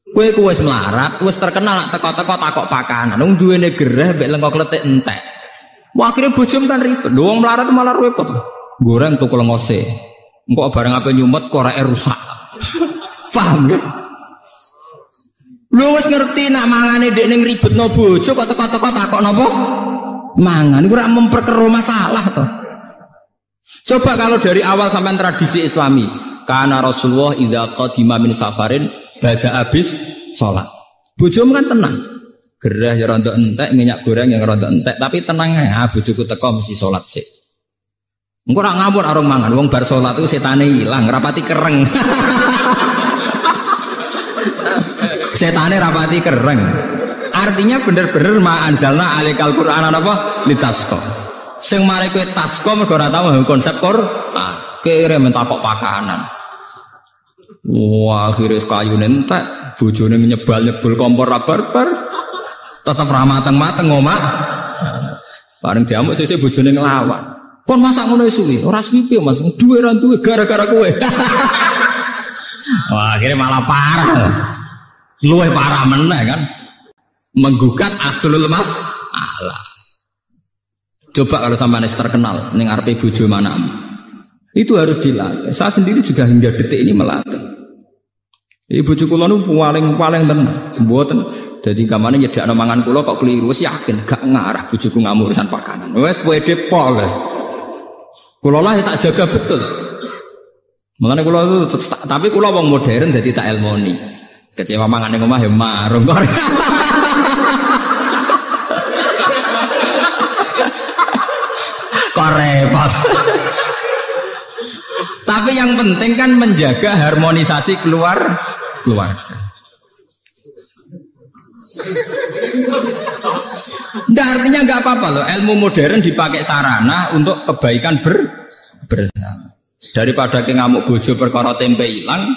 [SPEAKER 1] Kowe wis melarat, wis terkenal teko-teko takok pakanan. Wong duwene gereh mbek lengko kletik entek. Wah akhirnya bojom kan ribet. Lho wong melarat malah repot. Goreng tukul ngose. Engko barang apa nyumet koreke rusak. Paham ya? Lho wis ngerti nak mangane ndek ning ribetno bojo kok teko-teko takok napa? Mangan iku ora memperkeruh masalah to. Coba kalau dari awal sampai tradisi Islami, karena Rasulullah idza qadima min safarin bada habis salat. Bojomu kan tenang. Gerah ya rontok entek, minyak goreng yang rontok entek, tapi tenang ya, bojoku teko mesti salat sik. Engko ora ngawur arung mangan, wong bar salat itu setane ilang, rapati kereng. Setane rapati kereng. Artinya bener-bener ma anzalna alaikal Qur'an apa litasqa. Sing mari kowe tasqa mergo ora tau konsep Qur'an. Kira mentakok pakanan. Wah, akhirnya kayu nentek, bojone nyebal-nyebul kompor barbar. Tetep ra mateng-mateng omak. Bareng diamuk sesuk bojone nglawan. Kon masak ngono suwi, ora suwi piye Mas? Duwe ra duwe gara-gara kowe. Wah, akhirnya malah parah. Luwih parah meneh kan. Menggugat aslul masalah. Coba kalau sampeyan terkenal ning arepe bojo manamu. Itu harus dilatih. Saya sendiri juga hingga detik ini melatih. Ibu bojo kula nu paling tenan, mboten. Dadi kamane nyedakno mangan kula kok keliru, wis yakin gak ngarah bojoku ngamuk urusan pakanan. Wis pede pol, guys. Kula lah tak jaga betul. Makanya kula tapi kula wong modern dadi tak elmoni. Kecewa mangan ning omah ya marung kok. Kok repot. Tapi yang penting kan menjaga harmonisasi keluarga. Nggak artinya nggak apa-apa loh. Ilmu modern dipakai sarana untuk kebaikan bersama. Daripada ke ngamuk bojo perkara tempe hilang,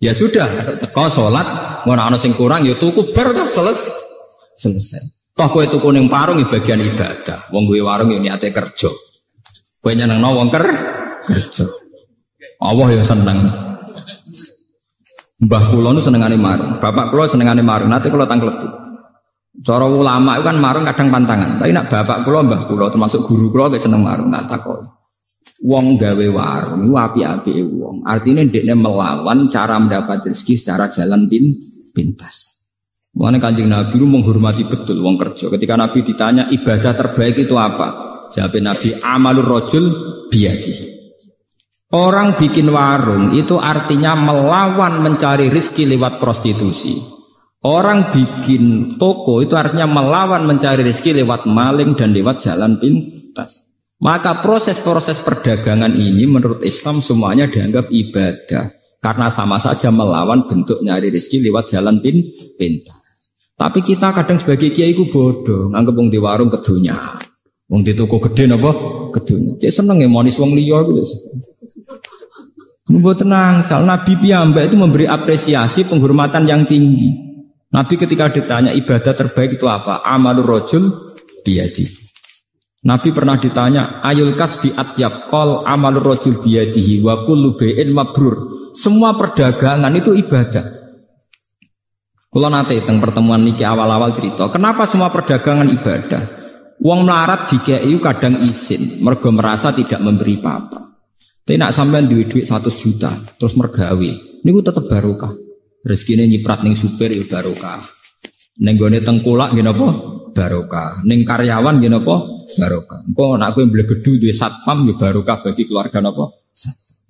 [SPEAKER 1] ya sudah. Teko sholat, mau ana sing kurang, ya tuku bar selesai. Toh kowe tuku ning warung ya bagian ibadah. Wong duwe warung ya niate kerja. Kowe nyenengno wong kerja. Allah yang seneng. Mbah kula nu senengane marung, bapak kula senengane marung. Nanti kula tangklepi. Cara ulama itu kan marung kadang pantangan. Tapi nak bapak kula, mbah kula termasuk guru kula wis seneng marung, tak takoki. Wong gawe warung iku apik-apike wong. Artinya ndekne melawan cara mendapat rezeki secara jalan pintas. Mulane Kanjeng Nabi itu menghormati betul wong kerja. Ketika Nabi ditanya ibadah terbaik itu apa? Jawab Nabi amalur rajul biyadihi. Orang bikin warung itu artinya melawan mencari rezeki lewat prostitusi. Orang bikin toko itu artinya melawan mencari rezeki lewat maling dan lewat jalan pintas. Maka proses-proses perdagangan ini menurut Islam semuanya dianggap ibadah. Karena sama saja melawan bentuk nyari rezeki lewat jalan pintas. Tapi kita kadang sebagai kiai ku bodoh, nganggep wong di warung kedunya. Wong di toko gede napa kedunya. Cek seneng ya monis wong liya gitu. Nunggu tenang, Nabi piyambak itu memberi apresiasi penghormatan yang tinggi. Nabi ketika ditanya ibadah terbaik itu apa? Amalur rajul biyadi. Nabi pernah ditanya ayul kasbi atyab qol amalur rajul biyadihi wa kullu bai'in mabrur. Semua perdagangan itu ibadah. Kula nate teng pertemuan niki awal-awal cerita, kenapa semua perdagangan ibadah? Wong melarat dikei kadang isin, mergo merasa tidak memberi apa-apa. Tapi nak sampean duit 100 juta terus mergawe, niku tetep barokah. Rezekine nyiprat ning supir ya barokah. Ning gone tengkulak nggih napa? Barokah. Ning karyawan nggih napa? Barokah. Engko nek kowe mblegedu duwe satpam ya barokah bagi keluarga napa?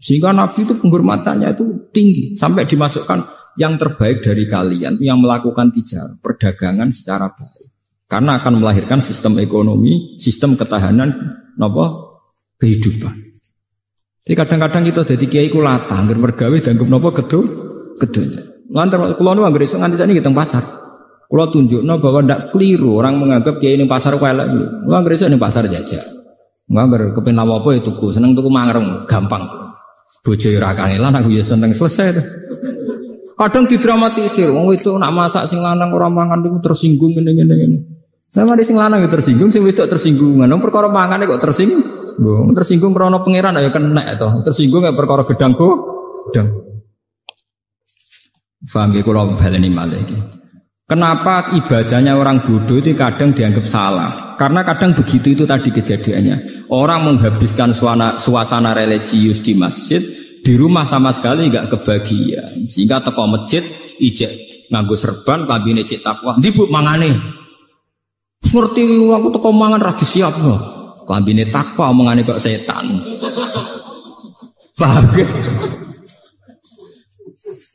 [SPEAKER 1] Sehingga Nabi itu penghormatannya itu tinggi sampai dimasukkan yang terbaik dari kalian yang melakukan tijarah, perdagangan secara baik. Karena akan melahirkan sistem ekonomi, sistem ketahanan napa? Kehidupan. Jadi kadang-kadang kita jadi kiai ku latah, angger mergawe dianggap napa gedonya. Lantar kula nu anggere esuk nganti sakniki teng pasar. Kula tunjukno bahwa ndak keliru orang menganggap kiai ning pasar ku elek iki. Kula anggere esuk ning pasar jajak. Angger kepen apa ya tuku, seneng tuku mangreng, gampang. Bojo ora kangelan aku ya seneng selesai to. Kadang didramatisir, wong itu nak masak sing lanang ora mangan niku tersinggung ngene-ngene. Sama di sing lanang ya tersinggung, sing wedok tersinggung. Nang perkara mangane kok tersinggung. Tersinggung krana pangeran ya kena to. Tersinggung ya perkara gedang. Paham ya kula baleni malih iki. Kenapa ibadahnya orang bodoh itu kadang dianggap salah? Karena kadang begitu itu tadi kejadiannya. Orang menghabiskan suasana religius di masjid, di rumah sama sekali nggak kebagian. Sehingga teko masjid, ijek nganggo serban, klambine cek takwa. Ndi Bu mangane? Ngerti aku teko mangan ra disiapno. Klambine takwa omongane kok setan. Paham ge?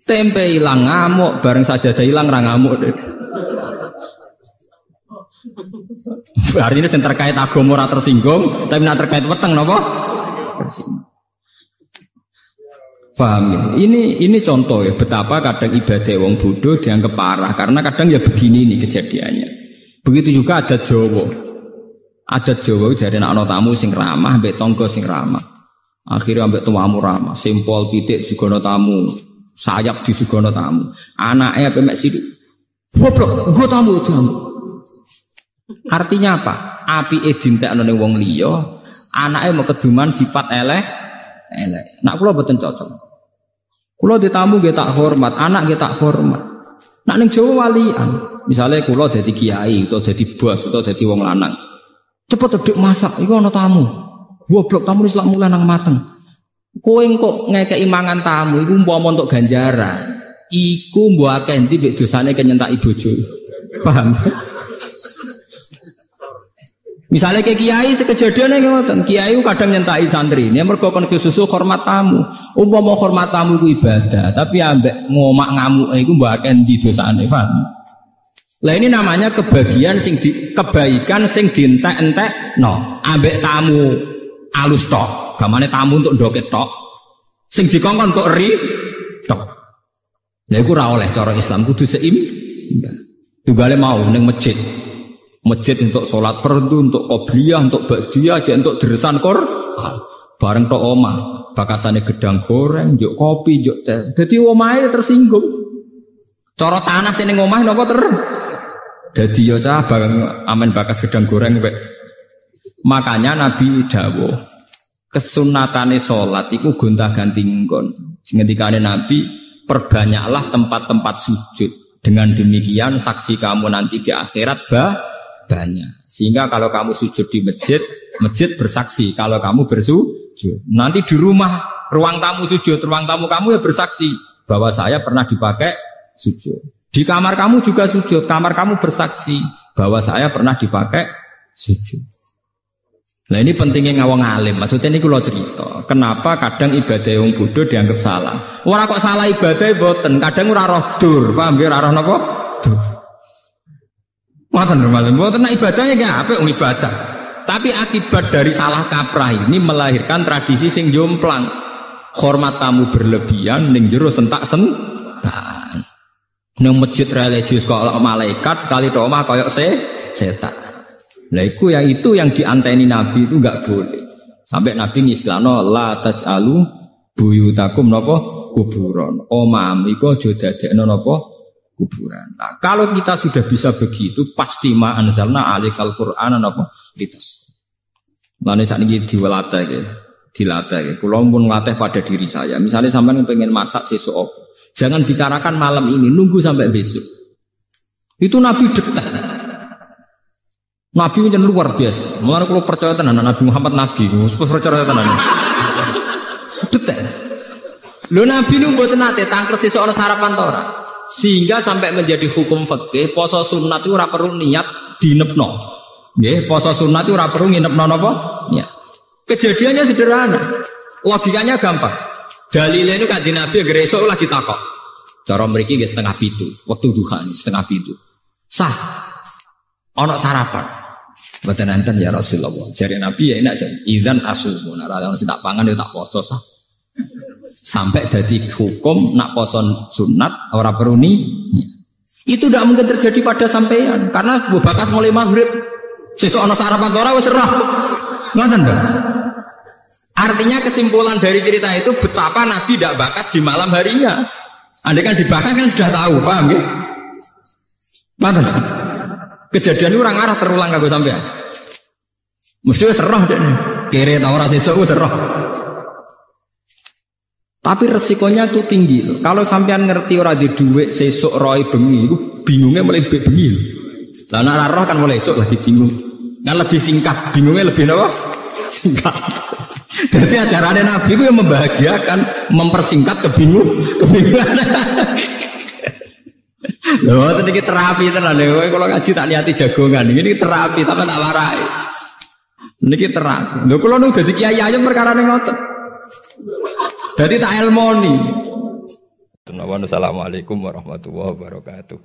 [SPEAKER 1] Tempe hilang ngamuk, bareng sajadah hilang ra ngamuk. Artinya yang terkait agama ora tersinggung, tapi nak terkait weteng napa? Tersinggung. Paham ya? Ini contoh ya betapa kadang ibadah wong bodoh dianggap parah karena kadang ya begini nih kejadiannya. Begitu juga adat Jawa. Adat Jawa jadi anak tamu sing ramah, mbek tangga sing ramah. Akhirnya ambek tuamu ramah, simpol pitik digono tamu. Sayap di sugono tamu, anaknya pemek sidik, goblok, gue tamu. Artinya apa? Api edintek none wong liya, anaknya mau keduman sifat elek. Nak kula boten cocok. Kula ditamu nggih tak hormat, anak nggih tak hormat. Nak ning Jawa walian, misalnya kula dadi kiai atau dadi bos atau dadi wong lanang, cepet edek masak, iku ana tamu, goblok tamu wis lak mulai nang mateng. Kowe kok ngekeki mangan tamu iku umpama untuk ganjaran. Iku mbok akeh ndi mek dosane kenyentaki bojo. Paham? Misalnya ke kiai sekejadiane ngoten, kiai kadang nyentaki santri. Ini mergo kon kesusu hormat tamu. Umpama hormat tamu iku ibadah, tapi ambek ngomak ngamuk iku mbok akeh ndi dosane, paham? Lah ini namanya kebaikan sing dientek-entekno. Ambek tamu alus tok. Gamane tamu untuk ndoket tok. Sing dikongkon kok ri tok. Lha iku ora oleh cara Islam kudu seimbang. Tugale mau ning masjid. Masjid untuk salat fardu, untuk qobliyah, untuk ba'diyah, untuk deresan Quran. Bareng tok omah, bakasane gedang goreng, njuk kopi, njuk teh. Dadi omahe tersinggung. Cara tanah sing ning omah napa dadi ya cah bareng amen bakas gedang goreng wek. Makanya Nabi dawuh kesunatane sholat iku gonta-ganti nggon. Ngendikane Nabi, perbanyaklah tempat-tempat sujud. Dengan demikian saksi kamu nanti di akhirat banyak. Sehingga kalau kamu sujud di masjid, masjid bersaksi kalau kamu bersujud. Nanti di rumah, ruang tamu sujud, ruang tamu kamu ya bersaksi bahwa saya pernah dipakai sujud. Di kamar kamu juga sujud, kamar kamu bersaksi bahwa saya pernah dipakai sujud. Nah ini pentingnya ngawang alim. Maksudnya ini kalau cerita, kenapa kadang ibadah yang bodoh dianggap salah. Orang kok salah ibadah boten, kadang ora roh dur, paham ya ora roh napa? Dur. Boten nak ibadahnya gak apa ibadah. Tapi akibat dari salah kaprah ini melahirkan tradisi sing jomplang. Hormat tamu berlebihan ning jero sentak-sentak. Nang masjid religius kok malaikat sekali tok omah koyo setan. Nah itu yang dianteni Nabi itu enggak boleh. Sampai Nabi ngislano la taj'alu buyutakum napa kuburan. Omam iku aja dadekno napa kuburan. Nah, kalau kita sudah bisa begitu pasti ma anzalna alikal Qur'ana napa litas. Lan sakniki dilatih nggih. Dilatih nggih. Kula pun ngelatih pada diri saya. Misalnya sampean pengen masak sesuk apa, jangan bicarakan malam ini, nunggu sampai besok. Itu Nabi dekat. Nabi yang luar biasa. Mulane kalau percaya tenan Nabi Muhammad Nabi, percaya tenan. Detail. Lho Nabi nu mboten nate tangkret sesuk ana sarapan ta ora. Sehingga sampai menjadi hukum fikih, poso sunat itu ora perlu niat dinepno. Nggih, poso sunat itu ora perlu nginepno napa? Niat. Kejadiannya sederhana. Logikanya gampang. Dalile niku kanjeng Nabi anggere esuk lagi takok. Cara mriki nggih 6:30, wektu duha 6:30. Sah. Ana sarapan. Mboten enten ya Rasulullah. Jare Nabi ya enak jan. Idzan asumu. Nek ora ono sing tak pangan ya tak poso sah. Sampai dadi hukum nak poso sunat ora perlu ni. Itu tidak mungkin terjadi pada sampean karena Bu Bakas mulai maghrib sesuk ana sarapan ora wis roh. Ngoten to. Artinya kesimpulan dari cerita itu betapa Nabi tidak bakas di malam harinya. Andai kan dibakar kan sudah tahu, paham ya? Ngoten. Kejadian itu orang arah terulang kagak sampean. Mesti serah deh. Kere tau ora sesuk serah. Tapi resikonya itu tinggi loh. Kalau sampean ngerti ora di dhuwit sesuk roe bengi iku bingungnya mulai lebih bengi. Lah nek roh kan mulai esuk lagi bingung. Kan lebih singkat, bingungnya lebih apa? Singkat. Jadi ajarannya Nabi itu yang membahagiakan, mempersingkat kebingungan. Loh, ini terapi tenan lho. Kalau ngaji tak lihat jagongan, ini terapi tapi tak warai. Ini terapi. Lho kalau nu dadi kiai aja perkara ning ngoten. Dadi tak elmoni. Assalamualaikum warahmatullahi wabarakatuh.